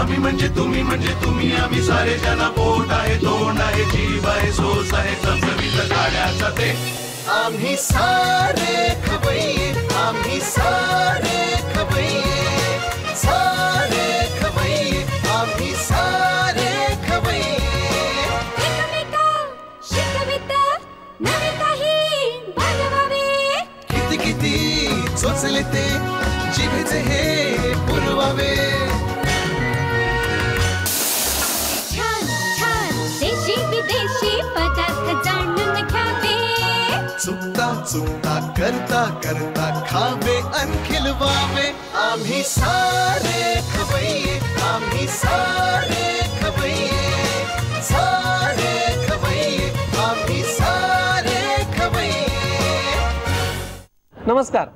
आम्ही म्हणजे तुम्ही आम्ही सारे जन पोट आहे तोंड आहे जीव आहे सोस आहे चमचमीत गाड्याचा ते आम्ही सारे खवय्ये आम्ही सारे खवय्ये सारे खवय्ये आम्ही सारे खवय्ये नवे काही बनवावे किती किती चोचले ते जिभेचे हे पुरवावे छान छान देशी विदेशी पदार्थ जाणून घ्यावे चुकता चुकता करता करता खावे अन खिलवावे आम्ही सारे खवय्ये आम्ही सारे खवय्ये सारे खवय्ये आम्ही सारे खवय्ये. नमस्कार.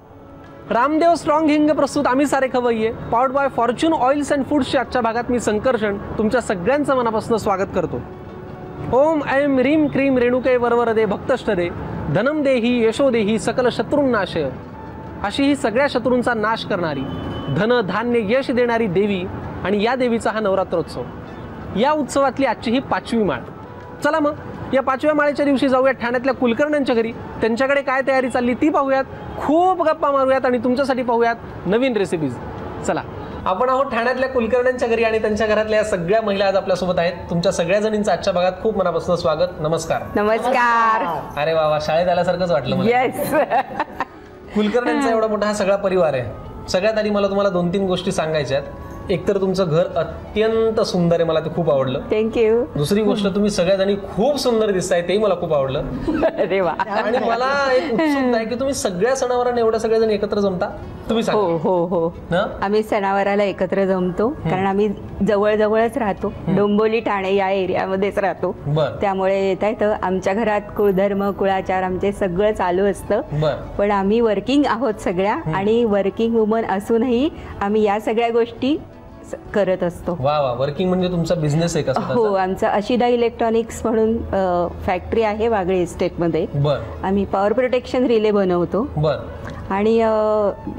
रामदेव स्ट्रॉंग हिंग प्रस्तुत आम्ही सारे खवय्ये powered by Fortune oils and फूड्सच्या आजच्या भागात मी संकर्षण तुमच्या सगळ्यांचं मनापासून स्वागत करतो. ओम ऐं ह्रीं क्रीं रेणुके वरवरदे भक्तष्टदे धनम देही यशो देही सकल शत्रुंनाशय अशी ही सगळ्या शत्रूंचा नाश करणारी धन धान्य यश देणारी देवी आणि या देवीचा हा नवरात्रोत्सव. या उत्सवातली आजची ही 5वी माळ. चला मग या 5व्या माळेच्या दिवशी जाऊयात ठाण्यातल्या कुलकर्ण्यांच्या घरी. त्यांच्याकडे काय तयारी चालली ती पाहूयात, खूप गप्पा मारूयात आणि तुमच्यासाठी पाहूयात नवीन रेसिपीज. चला आपण आहोत ठाण्यातल्या कुलकर्ण्यांच्या घरी आणि त्यांच्या घरातल्या या सगळ्या महिला आज आपल्यासोबत आहेत. तुमच्या सगळ्या जणींचं आजच्या भागात खूप मनापासून स्वागत. नमस्कार. नमस्कार. अरे वा वा, शाळेत आल्यासारखंच वाटलं मला. येस. कुलकर्ण्यांचा एवढा मोठा हा सगळा परिवार आहे. सगळ्यात आधी मला तुम्हाला 2-3 गोष्टी सांगायच्या आहेत. एक तर तुमचं घर अत्यंत सुंदर आहे, मला ते खूप आवडलं. थँक्यू. दुसरी गोष्ट तुम्ही सगळ्याजणी खूप सुंदर दिसताय, तेही मला खूप आवडलं. अरे वा. आणि मला एक उत्सुकता आहे की तुम्ही सगळ्या सणावारांना एवढ्या सगळ्याजण एकत्र जमता. तुम्ही सांगा. हो हो हो. आम्ही सणावाराला एकत्र जमतो कारण आम्ही जवळजवळच राहतो. डोंबिवली ठाणे या एरियामध्येच राहतो. त्यामुळे येता येतं. आमच्या घरात कुळधर्म कुळाचार आमचे सगळं चालू असतं. पण आम्ही वर्किंग आहोत सगळ्या आणि वर्किंग वुमन असूनही आम्ही या सगळ्या गोष्टी करत असतो. वा वा. वर्किंग म्हणजे तुमचा बिझनेस आहे का? हो, आमचा अशिदा इलेक्ट्रॉनिक्स म्हणून फॅक्टरी आहे वागळे इस्टेटमध्ये. आम्ही पॉवर प्रोटेक्शन रिले बनवतो. आणि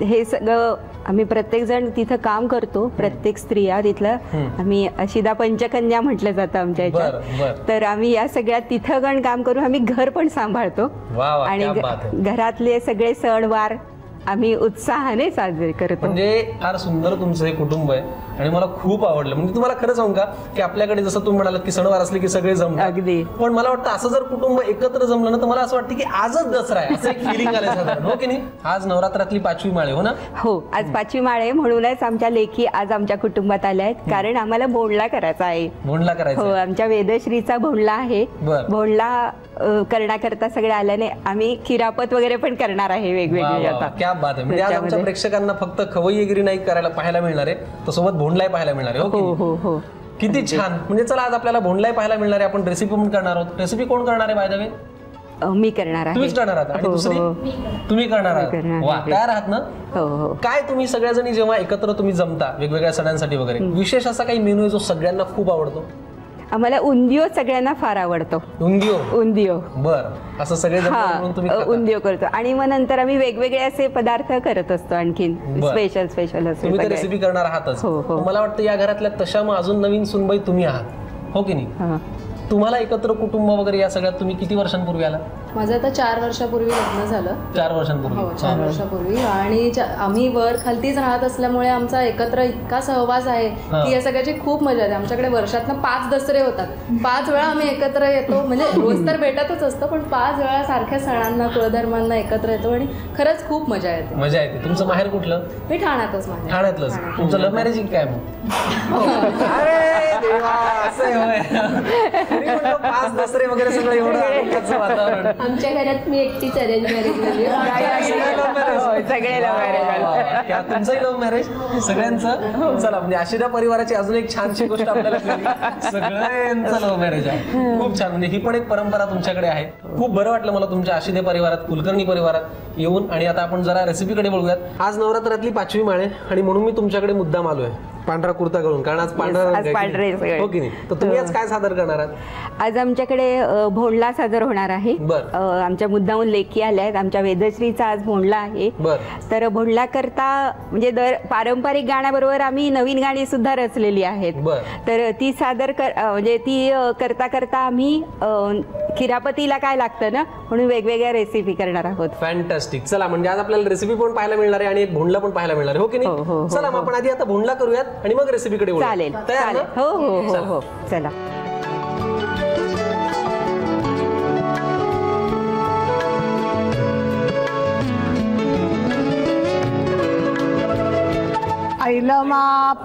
हे सगळं आम्ही प्रत्येक जण तिथं काम करतो. प्रत्येक स्त्रिया तिथलं आम्ही अशिदा पंचकन्या म्हटलं जातं आमच्या ह्याच्यात. तर आम्ही या सगळ्यात तिथं पण काम करून आम्ही घर पण सांभाळतो आणि घरातले सगळे सणवार आम्ही उत्साहाने साजरे करतो. म्हणजे फार सुंदर तुमचं हे कुटुंब आहे आणि मला खूप आवडलं. म्हणजे तुम्हाला खरं सांगू का की आपल्याकडे जसं तुम्ही म्हणालात की सणवार असले की सगळे जमतात. अगदी. पण मला वाटतं असं जर कुटुंब एकत्र जमलं ना तर मला असं वाटतं की आजच दसरा आहे असं एक फिलिंग आलं साधारण. हो की नाही? आज नवरात्रातली 5वी माळ आहे. हो ना? हो, आज 5वी माळ आहे. म्हणूनच आमच्या लेखी आज आमच्या कुटुंबात आल्या आहेत कारण आम्हाला भोंडला करायचा आहे. भोंडला करायचा. हो, आमच्या वेदश्रीचा भोंडला आहे. भोंडला करण्याकरता सगळे आल्याने आम्ही खिरापत वगैरे पण करणार आहे वेगवेगळे. आता क्या बात आहे. म्हणजे आज आमच्या प्रेक्षकांना फक्त खवय्येगिरी नाही करायला पाहायला मिळणार आहे, तर सोबत भोंडलाही पाहायला मिळणार आहे. हो हो हो. किती छान. म्हणजे चला आज आपल्याला भोंडलाही पाहायला मिळणार आहे. आपण रेसिपी पण करणार आहोत. रेसिपी कोण करणार आहे? बाय द वे मी करणार आहे. तुम्हीच करणार आहात आणि दुसरी तुम्ही करणार आहात. वा, तयार आहात ना? हो हो. काय तुम्ही सगळ्याजणी जेव्हा एकत्र तुम्ही जमता वेगवेगळ्या सणांसाठी वगैरे, विशेष असा काही मेनू आहे जो सगळ्यांना खूप आवडतो? आम्हाला उंदियो सगळ्यांना फार आवडतो. उंदियो. बरं. असं सगळे उंदियो करतो आणि मग नंतर आम्ही वेगवेगळे असे पदार्थ करत असतो आणखीन स्पेशल असे. तुम्ही रेसिपी करणार आहातच. मला वाटतं या घरातल्या तशा मग अजून नवीन सुनबाई तुम्ही आहात. हो की नाही? तुम्हाला एकत्र कुटुंब वगैरे या सगळ्यात तुम्ही किती वर्षांपूर्वी आला? माझं आता 4 वर्षापूर्वी लग्न झालं. 4 वर्षांपूर्वी? हो, 4 वर्षापूर्वी. आणि आम्ही वर खालतीच राहत असल्यामुळे आमचा एकत्र इतका सहवास आहे की या सगळ्याची खूप मजा येते. आमच्याकडे वर्षातनं 5 दसरे होतात. 5 वेळा आम्ही एकत्र येतो. म्हणजे रोज तर भेटतच असतं पण 5 वेळा सारख्या सणांना कुळधर्मांना एकत्र येतो आणि खरंच खूप मजा येते. मजा येते. तुमचं माहेर कुठलं? मी ठाण्यातच. ठाण्यातलंच. तुमचं लव्ह मॅरेज काय मग? अरे देवा, असं होय. 5 दसरे वगैरे सगळं एवढं वातावरण. आमच्या घरात मी एकटीच अरेंज मॅरेज म्हणजे सगळे लव्ह मॅरेज. तुमचंही लव्ह मॅरेज सगळ्यांचं. चला, म्हणजे आशिदा परिवाराची अजून एक छानशी गोष्ट आपल्याला सगळ्यांचं लव्ह मॅरेज आहे. खूप छान. म्हणजे ही पण एक परंपरा तुमच्याकडे आहे. खूप बरं वाटलं मला तुमच्या आशिदे परिवारात, कुलकर्णी परिवारात येऊन आणि आता आपण जरा रेसिपीकडे बघूयात. आज नवरात्रातली 5वी माळ आहे आणि म्हणून मी तुमच्याकडे मुद्दाम आलोय पांढरा कुर्ता घालून, कारण आज पांढरा रंग आहे, हो की नाही? तर तुम्ही आज काय सादर करणार आहात? आज आमच्याकडे भोंडला सादर होणार आहे. आमच्या मुद्दाहून लेखी आल्या आहेत. आमच्या वेदश्रीचा आज भोंडला आहे. तर भोंडला करता म्हणजे पारंपरिक गाण्याबरोबर आम्ही नवीन गाणी सुद्धा रचलेली आहेत. तर ती सादर म्हणजे ती करता करता आम्ही खिरापतीला काय लागतं ना म्हणून वेगवेगळ्या रेसिपी करणार आहोत. फॅन्टास्टिक. चला, म्हणजे आज आपल्याला रेसिपी पण पाहायला मिळणार आहे आणि एक भोंडला पण पाहायला मिळणार आहे, हो की नाही? चला मग आपण आधी आता भोंडला करूयात आणि मग रेसिपीकडे वळूया. चालेल चालेल. हो हो हो हो. चला.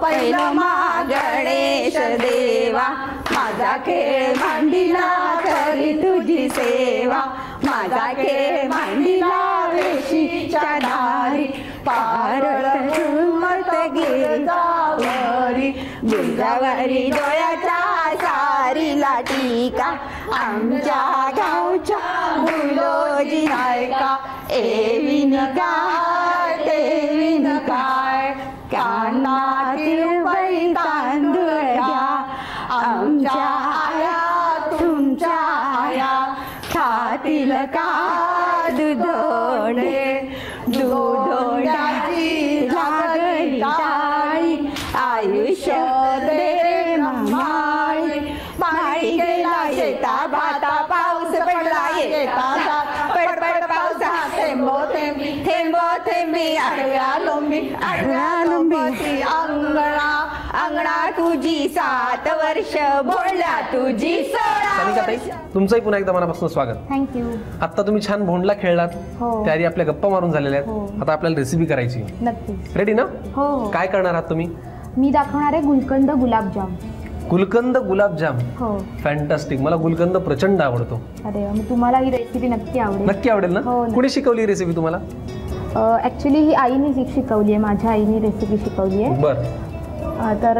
पैलमा गणेश देवा, माझा खेळ मांडीला करी तुझी सेवा, माझा खेळ मांडीला वेशीच्या दारी, पारळ झुमत गिरजावरी, गिरजावरी डोळ्याच्या सारीला टीका, आमच्या गावच्या मुलोजी नायका, एविन काय तेविन काय, कानातील बाई तांदूळ घ्या, आमच्या आया तुमच्या आया, खातील का दुधोंडे, दुधोंडाची लागली टाळी, आयुष्य दे माळी, माळी गेला येता भाता, पाऊस पडला येता पडपड पावसा, थेंबो थेंबी थेंबो थेंबी, आडव्या लोंबी आडव्या लोंबी, अंगणा अंगणा तुझी 7 वर्ष, भोंडला तुझी 16 वर्ष. तुमचंही पुन्हा एकदा मनापासून स्वागत. थँक्यू. आता तुम्ही छान भोंडला खेळलात, त्याआधी आपल्या गप्पा मारून झालेल्या आहेत. आता आपल्याला रेसिपी करायची. नक्कीच. रेडी ना? हो. काय करणार आहात तुम्ही? मी दाखवणार आहे गुलकंद गुलाबजाम. गुलकंद गुलाबजाम. हो. फॅन्टास्टिक. मला गुलकंद प्रचंड आवडतो. अरे मग तुम्हाला ही रेसिपी नक्की आवडेल. नक्की आवडेल ना? कोणी शिकवली ही रेसिपी तुम्हाला? ऍक्च्युली ही आईने शिकवली आहे, माझ्या आईने रेसिपी शिकवली आहे. बरं. तर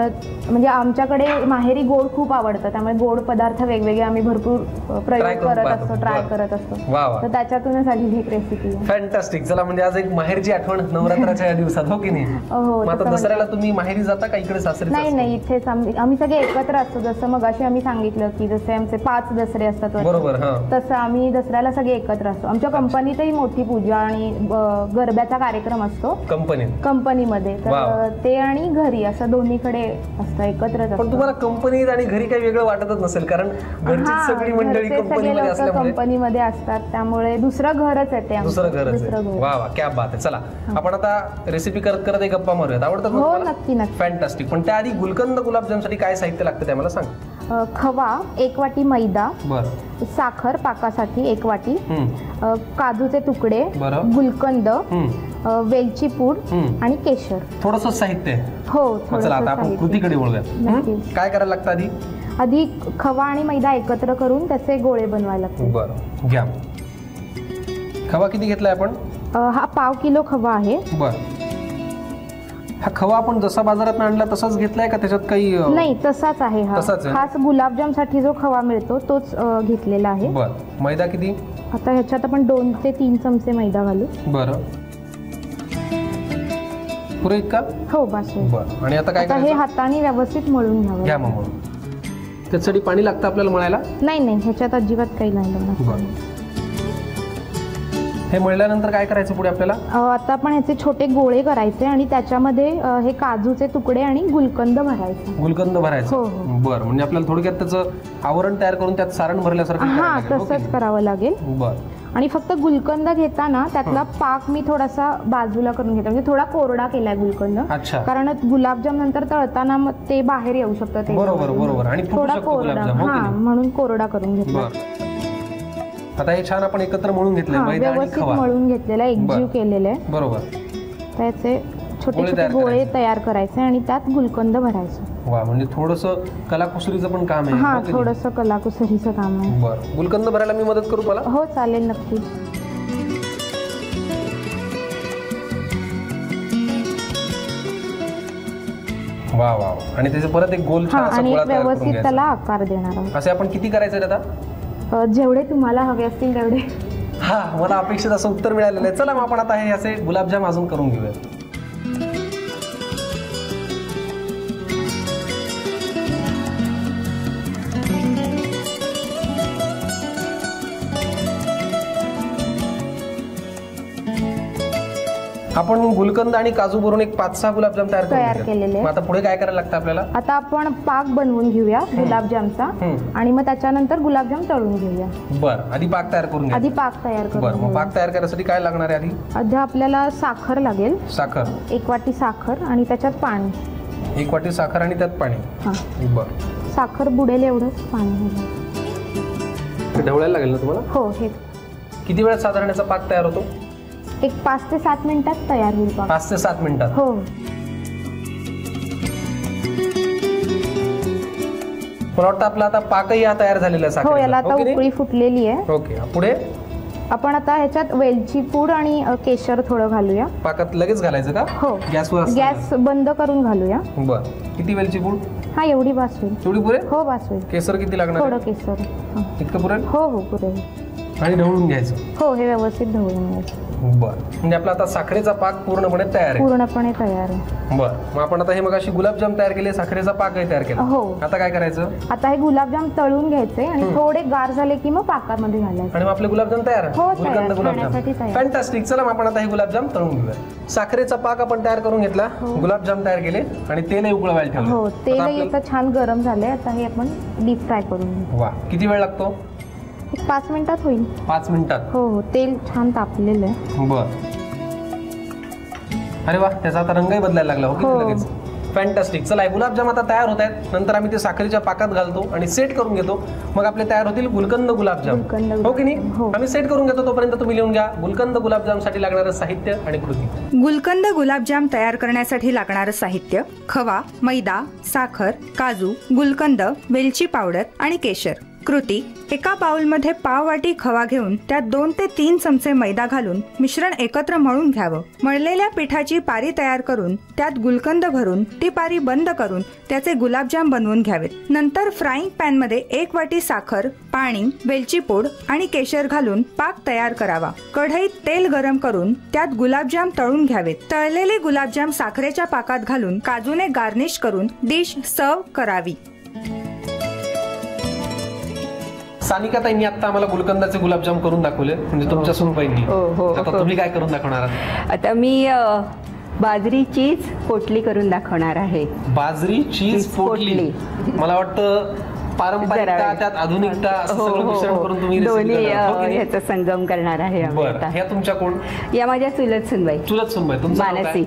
म्हणजे आमच्याकडे माहेरी गोड खूप आवडतं, त्यामुळे गोड पदार्थ वेगवेगळे आम्ही भरपूर प्रयोग करत असतो, ट्राय करत असतो. तर त्याच्यातूनच आलेली एक रेसिपी आहे. फॅन्टास्टिक. चला, म्हणजे आज एक माहेरची आठवण नवरात्राच्या या दिवसात, हो की नाही? हो. आता दसऱ्याला तुम्ही माहेरी जाता का इकडे सासरी? नाही नाही, इथेच आम्ही सगळे एकत्र असतो. जसं मग अशी आम्ही सांगितलं की जसे आमचे 5 दसरे असतात, बरोबर, तसं आम्ही दसऱ्याला सगळे एकत्र असतो. आमच्या कंपनीतही मोठी पूजा आणि गरब्याचा कार्यक्रम असतो कंपनीमध्ये. तर ते आणि घरी असं दोन्हीकडे असतं, एकत्रच असतं. पण तुम्हाला कंपनीत आणि घरी काही वेगळं वाटतच नसेल, कारण घरची सगळी मंडळी कंपनीमध्ये असल्यामुळे. कंपनीमध्ये असतात त्यामुळे दुसरं घरच आहे ते. दुसरं घरच आहे. वा वा, क्या बात आहे. चला, आपण आता रेसिपी करत करत एक गप्पा मारूयात. आवडतात हो, नक्की नक्की. फॅन्टास्टिक. पण त्याआधी गुलकंद गुलाबजामसाठी काय साहित्य लागतं ते मला सांग. खवा 1 वाटी, मैदा, बरं, साखर पाकासाठी 1 वाटी, काजूचे तुकडे, गुलकंद, वेलची पूड आणि केशर. थोडंसं साहित्य. हो. चला, आता आपण कृतीकडे वळूयात. काय करायला लागतं? आधी खवा आणि मैदा एकत्र करून त्याचे गोळे बनवायला लागतात. बरं, घ्या. खवा किती घेतलाय आपण? हा 1/2 किलो खवा आहे. बरं. हा खवा आपण जसा बाजारात आणला तसाच घेतलाय का त्याच्यात काही? नाही, तसाच आहे. हा खास गुलाबजाम साठी जो खवा मिळतो तोच घेतलेला आहे. बरं. मैदा किती? आता ह्याच्यात आपण 2 ते 3 चमचे मैदा घालू. बरं. पुरे इतका? हो, बस. बरं. आणि आता काय करायचं? हे हाताने व्यवस्थित मळून घ्यावं. घ्या मग मळून. त्यासाठी पाणी लागतं आपल्याला मळायला? नाही नाही, ह्याच्यात अजिबात काही नाही लागणार. हे मळल्यानंतर काय करायचं पुढे आपल्याला? आता आपण ह्याचे छोटे गोळे करायचे आणि त्याच्यामध्ये हे काजूचे तुकडे आणि गुलकंद भरायचे. गुलकंद भरायचं? हो. बरं. म्हणजे आपल्याला थोडक्यात त्याचं आवरण तयार करून त्यात सारण भरल्यासारखं? हा, तसंच करावं लागेल. बरं. आणि फक्त गुलकंद घेताना त्यातला पाक मी थोडासा बाजूला करून घेते, म्हणजे थोडा कोरडा केलाय गुलकंद. अच्छा. कारण गुलाबजाम नंतर तळताना मग ते बाहेर येऊ शकतं. बरोबर बरोबर. आणि थोडा कोरडा, हा, म्हणून कोरडा करून घेतला. आता हे छान आपण एकत्र मळून घेतलंय, मैदा आणि खवा मळून घेतलेला, एकजीव केलेला आहे. बरोबर. त्याचे छोटे छोटे गोळे तयार करायचे आणि त्यात गुलकंद भरायचं. वा, म्हणजे थोडंसं कलाकुसरीचं पण काम आहे. हा, थोडंसं कलाकुसरीचं काम आहे. बरं. गुलकंद भरायला मी मदत करू मला? हो, चालेल, नक्की. वा वा. आणि त्याचे परत एक गोल छान असा गोळा तयार करून घ्यायचा. व्यवस्थित त्याला आकार देणार आहोत. असे आपण किती करायचे आता? जेवढे तुम्हाला हवे असतील तेवढे. हा, मला अपेक्षित असं उत्तर मिळालेलं आहे. चला मग आपण आता हे असे गुलाबजाम अजून करून घेऊया. आपण गुलकंद आणि काजू भरून एक 5-6 गुलाबजाम तयार केलेले. आता पुढे काय करायला लागतं आपल्याला? आता आपण पाक बनवून घेऊया गुलाबजामचा आणि मग त्याच्यानंतर गुलाबजाम तळून घेऊया. बरं, आधी पाक तयार करून आधी पाक तयार करून. बरं, मग पाक तयार करण्यासाठी काय लागणार आहे? आधी आपल्याला साखर लागेल. साखर 1 वाटी साखर आणि त्याच्यात पाणी. 1 वाटी साखर आणि त्यात पाणी. हा, बरं. साखर बुडेल एवढंच पाणी. ढवळायला लागेल ना तुम्हाला? हो. हे किती वेळात साधारण याचा पाक तयार होतो? एक 5 ते 7 मिनिटात तयार होईल. 5 ते 7 मिनिटात. हो. मला वाटतं आपला आता पाकही हा तयार झालेला आहे. हो, याला आता उकळी फुटलेली आहे. ओके, पुढे आपण आता ह्याच्यात वेलची पूड आणि केशर थोडं घालूया. पाकात लगेच घालायचं का? हो, गॅस बंद करून घालूया. बर, किती वेलची पूड? हा, एवढी बास होईल. एवढी पुरे? हो, बास होईल. केसर किती लागणार? थोडं केसर. इतकं पुरेल? हो हो, पुरेल. आणि ढवळून घ्यायचं. हो, हे व्यवस्थित ढवळून घ्यायचं. बर, म्हणजे आपला आता साखरेचा पाक पूर्णपणे तयार आहे. पूर्णपणे तयार आहे. बर, मग आपण आता हे मग अशी गुलाबजाम तयार केले, साखरेचा पाकही तयार केला. हो. आता काय करायचं? आता हे गुलाबजाम तळून घ्यायचे आणि थोडे गार झाले की मग पाकामध्ये घालायचे. आणि मग आपले गुलाबजाम तयार. हो, गुलकंद गुलाबजाम. फॅन्टास्टिक. चला मग आपण आता हे गुलाबजाम तळून घेऊया. साखरेचा पाक आपण तयार करून घेतला, गुलाबजाम तयार केले आणि तेलही उकळवायला ठेवलं. हो, तेलही आता छान गरम झालंय. आता हे आपण डीप फ्राय करून घेऊ. वा, किती वेळ लागतो? 5 मिनिटात होईल. 5 मिनिटात. हो हो, तेल छान तापलेलं आहे. बर, अरे वा, त्याचा आता रंगही बदलायला लागला. हो, लगेच. फॅन्टास्टिक. चला, गुलाबजाम आता तयार होत आहेत. नंतर आम्ही ते साखरेच्या पाकात घालतो आणि सेट करून घेतो. मग आपले तयार होतील गुलकंद गुलाबजाम. हो की नाही? आम्ही सेट करून घेतो. तोपर्यंत तुम्ही लिहून घ्या गुलकंद गुलाबजाम साठी लागणारं साहित्य आणि कृती. गुलकंद गुलाबजाम तयार करण्यासाठी लागणारं साहित्य: खवा, मैदा, साखर, काजू, गुलकंद, वेलची पावडर आणि केशर. कृती: एका बाउलमध्ये पाव वाटी खवा घेऊन त्यात 2 ते 3 चमचे मैदा घालून मिश्रण एकत्र मळून घ्यावं. मळलेल्या पिठाची पारी तयार करून त्यात गुलकंद भरून ती पारी बंद करून त्याचे गुलाबजाम बनवून घ्यावेत. नंतर फ्राईंग पॅन मध्ये 1 वाटी साखर, पाणी, वेलची पूड आणि केशर घालून पाक तयार करावा. कढईत तेल गरम करून त्यात गुलाबजाम तळून घ्यावेत. तळलेले गुलाबजाम साखरेच्या पाकात घालून काजूने गार्निश करून डिश सर्व्ह करावी. सानिका ताईंनी आता आम्हाला गुलकंदाचे गुलाबजाम करून दाखवले, म्हणजे तुमच्या सुनबाईंनी. आता तुम्ही काय करून दाखवणार आहात? आता मी बाजरी चीज पोटली करून दाखवणार आहे. बाजरी चीज पोटली. मला वाटतं पारंपरिकता त्यात आधुनिकता असं सगळं मिश्रण करून तुम्ही दोन्ही ह्याचा संगम करणार आहे. बरं, ह्या तुमच्या कोण? या माझ्या चुलत सुनबाई. चुलत सुनबाई. तुमचं मानसी.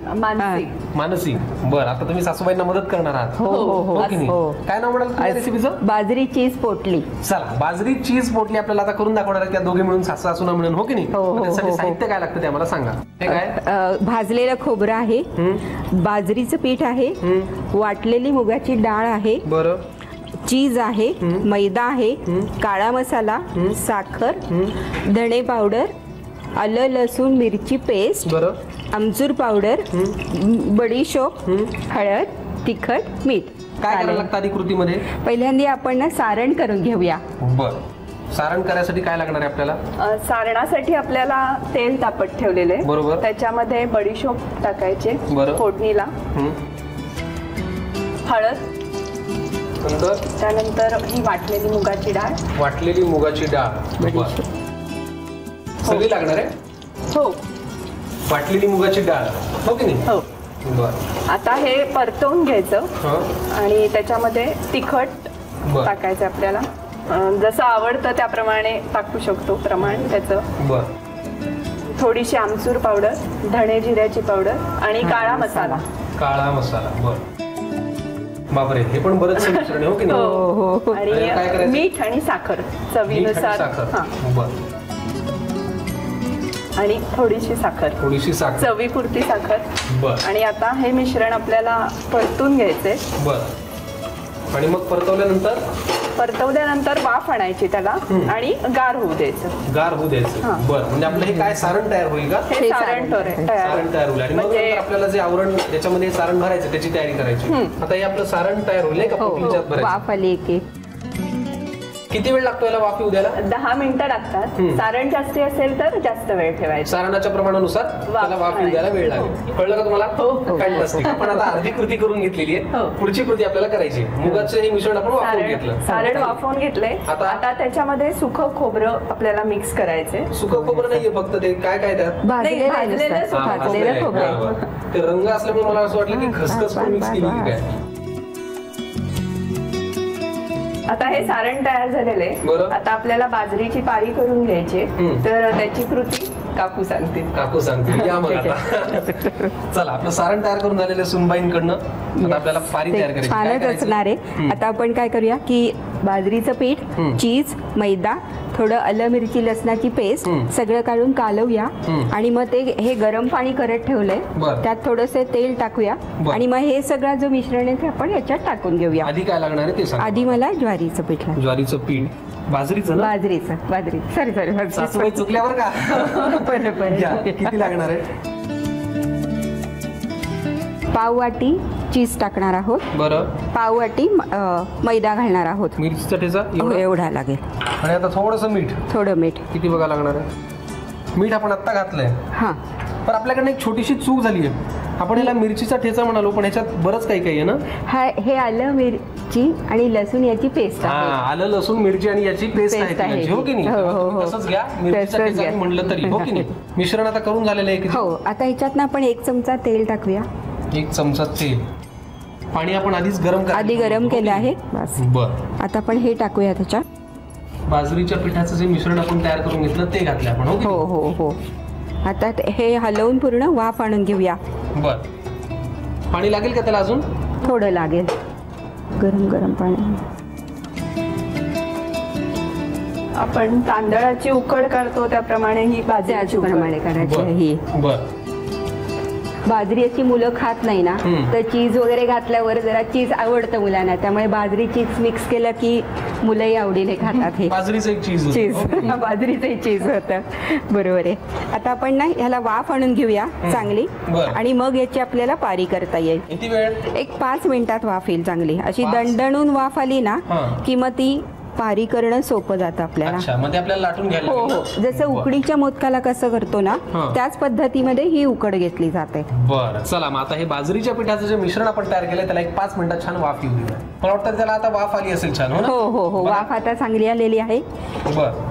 मानसी. बरं, आता तुम्ही सासूबाईंना मदत करणार आहात. हो हो हो. काय नाव म्हणाल रेसिपीचं? बाजरी चीज पोटली. चला, बाजरी चीज पोटली आपल्याला आता करून दाखवणार आहे. त्या दोघे मिळून, सासू मिळून. हो की नाही? त्यासाठी साहित्य काय लागतं ते आम्हाला सांगा. हे काय? भाजलेलं खोबरं आहे, बाजरीचं पीठ आहे, वाटलेली मुगाची डाळ आहे, बरं, चीज आहे, मैदा आहे, काळा मसाला, साखर, धणे पावडर, आलं लसूण मिरची पेस्ट, बरं, आमचूर पावडर, बडीशोप, हळद, तिखट, मीठ. काय करायला लागतं आधी कृतीमध्ये? पहिल्यांदा आपण ना सारण करून घेऊया. बरं, सारण करायसाठी काय लागणार आहे आपल्याला? सारणासाठी आपल्याला तेल तापत ठेवलेले. बरोबर. त्याच्यामध्ये बडीशोप टाकायचे फोडणीला, हळद, त्यानंतर ही वाटलेली मुगाची डाळ. वाटलेली मुगाची डाळ सगळी लागणार आहे. हो, वाटलेली मुगाची डाळ. हो की नाही? हो. बरं, आता हे परतवून घ्यायचं आणि त्याच्यामध्ये तिखट टाकायचं आपल्याला. जसं आवडतं त्याप्रमाणे टाकू शकतो प्रमाण त्याचं. बरं, थोडीशी आमचूर पावडर, धणे जिऱ्याची पावडर आणि काळा मसाला. काळा मसाला. बरं, बापरे, हे पण बरंच मिश्रण. हो की नाही? आणि मीठ आणि साखर चवीनुसार. आणि थोडीशी साखर, चवीपुरती साखर. आणि आता हे मिश्रण आपल्याला परतून घ्यायचंय. बरं, आणि मग परतवल्यानंतर वाफ आणायची त्याला आणि गार होऊ द्यायचं. बरं, म्हणजे आपलं हे काय सारण तयार होईल का? हे सारण तयार होईल. आणि मग आपल्याला जे आवरण ज्याच्यामध्ये सारण भरायचं त्याची तयारी करायची. आता हे आपलं सारण तयार होईल का? वाफ आली की किती वेळ लागतो याला वाफ येऊ द्यायला? 10 मिनिटं लागतात. सारण जास्ती असेल तर जास्त वेळ ठेवायचा. सारणाच्या प्रमाणानुसार त्याला वाफ येऊ द्यायला वेळ लागेल. कळलं का तुम्हाला? फॅन्टास्टिक. आपण आता अर्धी कृती करून घेतलेली आहे. पुढची कृती आपल्याला करायची. मुगाचं हे मिश्रण आपण वाफवून घेतलं. सारण वाफवून घेतलंय. आता त्याच्यामध्ये सुकं खोबरं आपल्याला मिक्स करायचंय. सुकं खोबरं नाहीये फक्त, ते काय काय त्यात भाजलेलं खोबरं. ते रंग असल्यामुळे मला असं वाटलं की खसखस पण मिक्स केली की काय. आता हे सारण तयार झालेलं आहे. आता आपल्याला बाजरीची पारी करून घ्यायची. तर त्याची कृती काकू सांगतील. या मग आता चला, आपलं सारण तयार करून झालेलं सुनबाईंकडनं. आता आपल्याला पारी तयार करायची. छानच असणार आहे. आता आपण काय करूया की बाजरीचं पीठ, चीज, मैदा, थोडं आलं मिरची लसणाची पेस्ट सगळं काढून कालवूया. आणि मग ते हे गरम पाणी करत ठेवलंय, त्यात थोडंसं तेल टाकूया. आणि मग हे सगळं जो मिश्रण आहे ते आपण याच्यात टाकून घेऊया. आधी काय लागणार आहे ते सांग. आधी मला ज्वारीचं पीठ लागेल. ज्वारीचं पीठ, बाजरीचं सॉरी चुकल्यावर का. किती लागणार आहे? पाव वाटी चीज टाकणार आहोत. बरं. पाव वाटी मैदा घालणार आहोत. मिरचीचा ठेचा एवढा लागेल. आणि आता थोडं मीठ किती बघा लागणार आहे? मीठ आपण आता घातलंय. हा, पण आपल्याकडे एक छोटीशी चूक झाली आहे. आपण याला मिरचीचा ठेचा म्हणालो, पण ह्याच्यात बरंच काही आहे ना. हे आलं मिरची आणि लसूण याची पेस्ट आहे. आलं लसूण मिरची आणि याची पेस्ट आहे, हो की नाही? तसंच घ्या, मिरचीचा ठेचा म्हणलं तरी, हो की नाही? मिश्रण आता करून झालेलं आहे. हो, आता ह्याच्यात ना आपण 1 चमचा तेल टाकूया. 1 चमचा तेल. पाणी आपण आधीच गरम केलं आहे. बस. बरं. आता आपण हे टाकूया त्याच्यात. बाजरीच्या पिठाचं जे मिश्रण आपण तयार करून घेतलं ते घातलं आपण. हो. आता हे हलवून पूर्ण वाफ आणून घेऊया. बर. पाणी लागेल का त्याला? अजून थोडं लागेल. गरम पाणी. आपण तांदळाची उकड काढतो त्याप्रमाणे ही बाजरीची प्रमाणे करायची ही. बर. बाजरी अशी मुलं खात नाही ना, तर चीज वगैरे घातल्यावर जरा चीज आवडतं मुलांना, त्यामुळे बाजरी चीज मिक्स केलं की मुलंही आवडीने खातात. हे बाजरीचं चीज बाजरीचं चीज होतं. बरोबर आहे. आता आपण ना ह्याला वाफ आणून घेऊया चांगली. आणि मग याची आपल्याला पारी करता येईल. किती वेळ? एक 5 मिनिटात वाफ येईल चांगली. अशी दणदणून वाफ आली ना की मग ती पारी करणं सोपं जातं आपल्याला. आपल्याला लाटून घ्यायला. हो, जसं उकडीच्या मोदकाला कसं करतो ना, त्याच पद्धतीमध्ये ही उकड घेतली जाते. बरं, चला मग आता हे बाजरीच्या पिठाचं जे मिश्रण आपण तयार केलंय त्याला एक 5 मिनिटात छान वाफ येऊ दिली. मला वाटतं त्याला आता वाफ आली असेल छान. हो, वाफ आता चांगली आलेली आहे.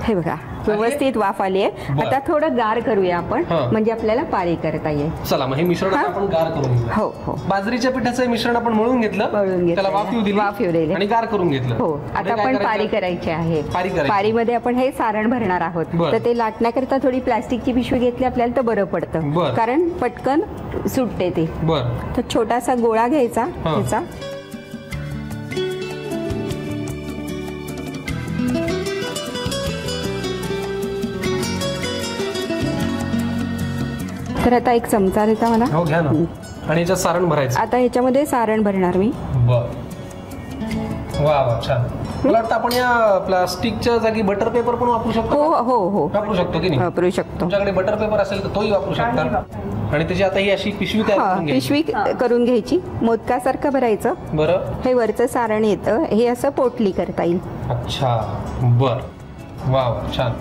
हे बघा, व्यवस्थित वाफ आली आहे. आता थोडं गार करूया आपण, म्हणजे आपल्याला पारी करता येईल. चला मग हे मिश्रण आपण गार करून घेऊ. हो. बाजरीच्या पिठाचं मिश्रण आपण मळून घेतलं, त्याला वाफ येऊ दिली आणि गार करून घेतलं. हो, आता आपण पारी करायची आहे. पारीमध्ये आपण हे सारण भरणार आहोत. तर ते लाटण्याकरता थोडी प्लास्टिकची पिशवी घेतली आपल्याला तर बरं पडतं, कारण पटकन सुटते ते. तर छोटासा गोळा घ्यायचा त्याचा. तर आता 1 चमचा देता मला. हो, घ्या ना. आणि याच्यात सारण भरायचं. आता ह्याच्यामध्ये सारण भरणार मी. वा, छान. मला वाटतं आपण या प्लास्टिकच्या जागी बटर पेपर पण वापरू शकतो. हो, वापरू शकतो की नाही? वापरू शकतो. तुमच्याकडे बटर पेपर असेल तर तोही वापरू शकता. आणि त्याची आता ही अशी पिशवी करून घ्यायची. मोदकासारखं भरायचं. बरं. हे वरचं सारण येतं, हे असं पोटली करता येईल. अच्छा, बर. वा, छान.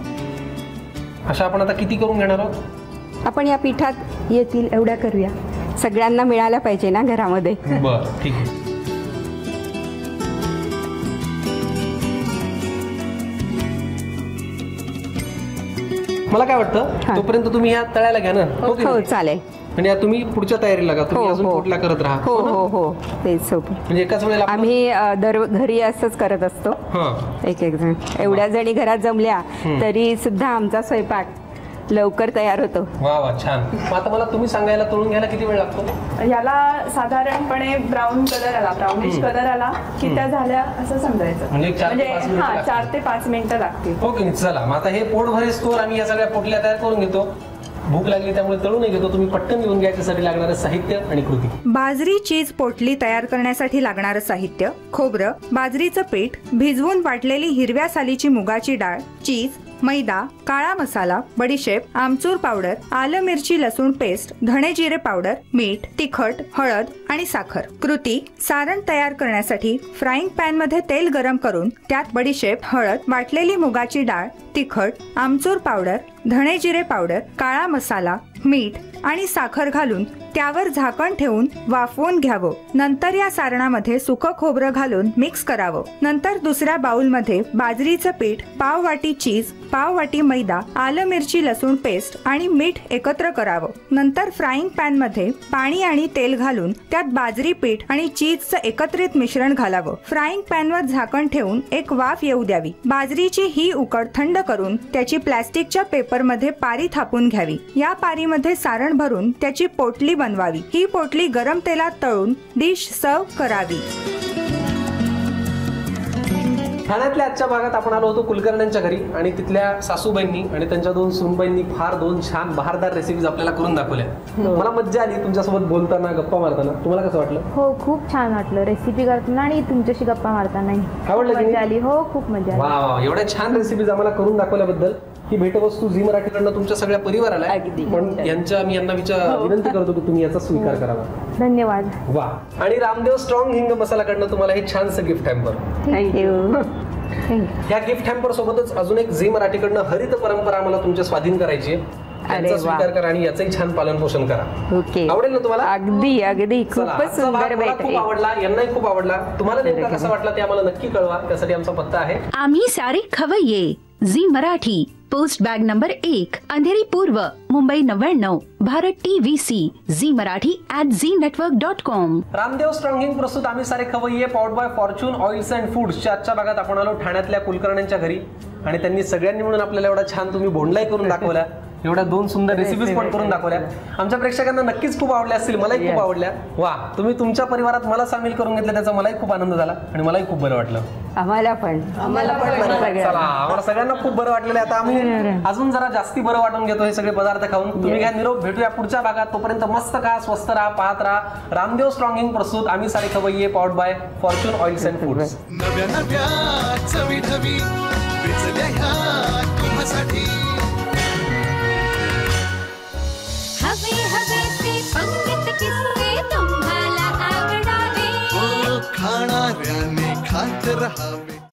अशा आपण आता किती करून घेणार आहोत? आपण या पिठात येतील एवढ्या करूया. सगळ्यांना मिळायला पाहिजे ना घरामध्ये. बर, ठीक आहे. मला काय वाटतं, तोपर्यंत तुम्ही या तळायला घ्या ना. हो, चालेल. आणि तुम्ही पुढच्या तयारीला लागा. तुम्ही अजून पोटला करत राहा. हो, तेच सोपं. म्हणजे एकाच वेळेला आम्ही घरी असंच करत असतो. एक जण, एवढ्या जणी घरात जमल्या तरी सुद्धा आमचा स्वयंपाक लवकर तयार होतो. वा, छान. आता मला तुम्ही सांगायला, तळून घ्यायला किती वेळ लागतो? याला साधारणपणे ब्राउनिश कलर आला की त्या झाल्या असं समजायचं. म्हणजे 4 ते 5 मिनिटं लागतील. ओके, चला मग आता हे पोट भरेस्तोवर आम्ही या सगळ्या पोटल्या तयार करून घेतो. भूक लागली त्यामुळे तळून घेतो. तुम्ही पटकन घेऊन घ्यायच्यासाठी लागणारं साहित्य आणि कृती. बाजरी चीज पोटली तयार करण्यासाठी लागणारं साहित्य: खोबरं, बाजरीचं पीठ, भिजवून वाटलेली हिरव्या सालीची मुगाची डाळ, चीज, मैदा, काळा मसाला, बडीशेप, आमचूर पावडर, आलं मिरची लसूण पेस्ट, धणे जिरे पावडर, मीठ, तिखट, हळद आणि साखर. कृती: सारण तयार करण्यासाठी फ्राईंग पॅन मध्ये तेल गरम करून त्यात बडीशेप, हळद, वाटलेली मुगाची डाळ, तिखट, आमचूर पावडर, धणे जिरे पावडर, काळा मसाला, मीठ आणि साखर घालून त्यावर झाकण ठेवून वाफवून घ्यावं. नंतर या सारणामध्ये सुकं खोबरं घालून मिक्स करावं. नंतर दुसऱ्या बाउलमध्ये बाजरीचं पीठ, पाव वाटी चीज, पाव वाटी मैदा, आलं मिरची लसूण पेस्ट आणि मीठ एकत्र करावं. नंतर फ्राईंग पॅन मध्ये पाणी आणि तेल घालून त्यात बाजरी पीठ आणि चीजचं एकत्रित मिश्रण घालावं. फ्राईंग पॅनवर झाकण ठेवून एक वाफ येऊ द्यावी. बाजरीची ही उकड थंड करून त्याची प्लॅस्टिकच्या पेपरमध्ये पारी थापून घ्यावी. या पारीमध्ये सारण भरून त्याची पोटली बनवावी. ही पोटली गरम तेलात तळून डिश सर्व करावी. ठाण्यातल्या आजच्या भागात आपण आलो होतो कुलकर्ण्यांच्या घरी आणि तिथल्या सासूबाईंनी आणि त्यांच्या 2 सूनबाईंनी फार 2 छान बहारदार रेसिपीज आपल्याला करून दाखवल्या. मला मज्जा आली तुमच्यासोबत बोलताना, गप्पा मारताना. तुम्हाला कसं वाटलं? हो, खूप छान वाटलं रेसिपी करताना आणि तुमच्याशी गप्पा मारताना. मजा आली. हो, खूप मजा आली. वा, एवढ्या छान रेसिपीज आम्हाला करून दाखवल्याबद्दल ही भेटवस्तू झी मराठीकडनं तुमच्या सगळ्या परिवाराला आहे. पण मी यांना विनंती करतो की तुम्ही याचा स्वीकार करावा. धन्यवाद. वा, आणि रामदेव स्ट्रॉंग हिंग मसालाकडनं तुम्हाला हे छानसं गिफ्ट हॅम्पर. थँक्यू. या गिफ्ट हॅम्पर सोबतच अजून एक झी मराठीकडनं हरित परंपरा आम्हाला तुमच्या स्वाधीन करायची आहे. याचा स्वीकार करा आणि याचंही छान पालन पोषण करा. ओके, आवडेल ना तुम्हाला? अगदी अगदी. खूपच सुंदर भेट. खूप आवडला, यांनाही खूप आवडला. तुम्हाला नेमका कसा वाटला ते आम्हाला नक्की कळवा. त्यासाठी आमचा पत्ता आहे आम्ही सारे खवय्ये, Zee Marathi, post bag number 1, Andheri पूर्व, Mumbai 99, Bharat TVC, Zee Marathi @znetwork.com. Ramdev strong हिंग प्रस्तुत आम्ही सारे खवय्ये, powered by Fortune oils and फूड्सच्या आजच्या भागात आपण आलो ठाण्यातल्या कुलकर्ण्यांच्या घरी आणि त्यांनी सगळ्यांनी मिळून आपल्याला एवढा छान तुम्ही बोंडलाही करून दाखवला. एवढ्या 2 सुंदर रेसिपीज पण करून दाखवल्या. आमच्या प्रेक्षकांना नक्कीच खूप आवडल्या असतील. मलाही खूप आवडल्या. वा, तुम्ही तुमच्या परिवारात मला सामील करून घेतलं त्याचा मलाही खूप आनंद झाला आणि मलाही खूप बरं वाटलं. आम्हाला पण चला, आम्हाला सगळ्यांना खूप बरं वाटलेलं आहे. आता आम्ही अजून जरा जास्ती बरं वाटून घेतो हे सगळे पदार्थ खाऊन. तुम्ही घ्या निरोप. भेटूया पुढच्या भागात. तोपर्यंत मस्त खा, स्वस्त राहा, पाहत राहा. रामदेव स्ट्रॉंग हिंग प्रस्तुत आम्ही सारे खवय्ये, powered by Fortune oils and foods. नव्या नव्या चवी ढवी विचल्या ह्या तुम्हासाठी. हवे ते पंगत किस्से तुम्हाला आवडावे. खाणाऱ्याने खात रहावे.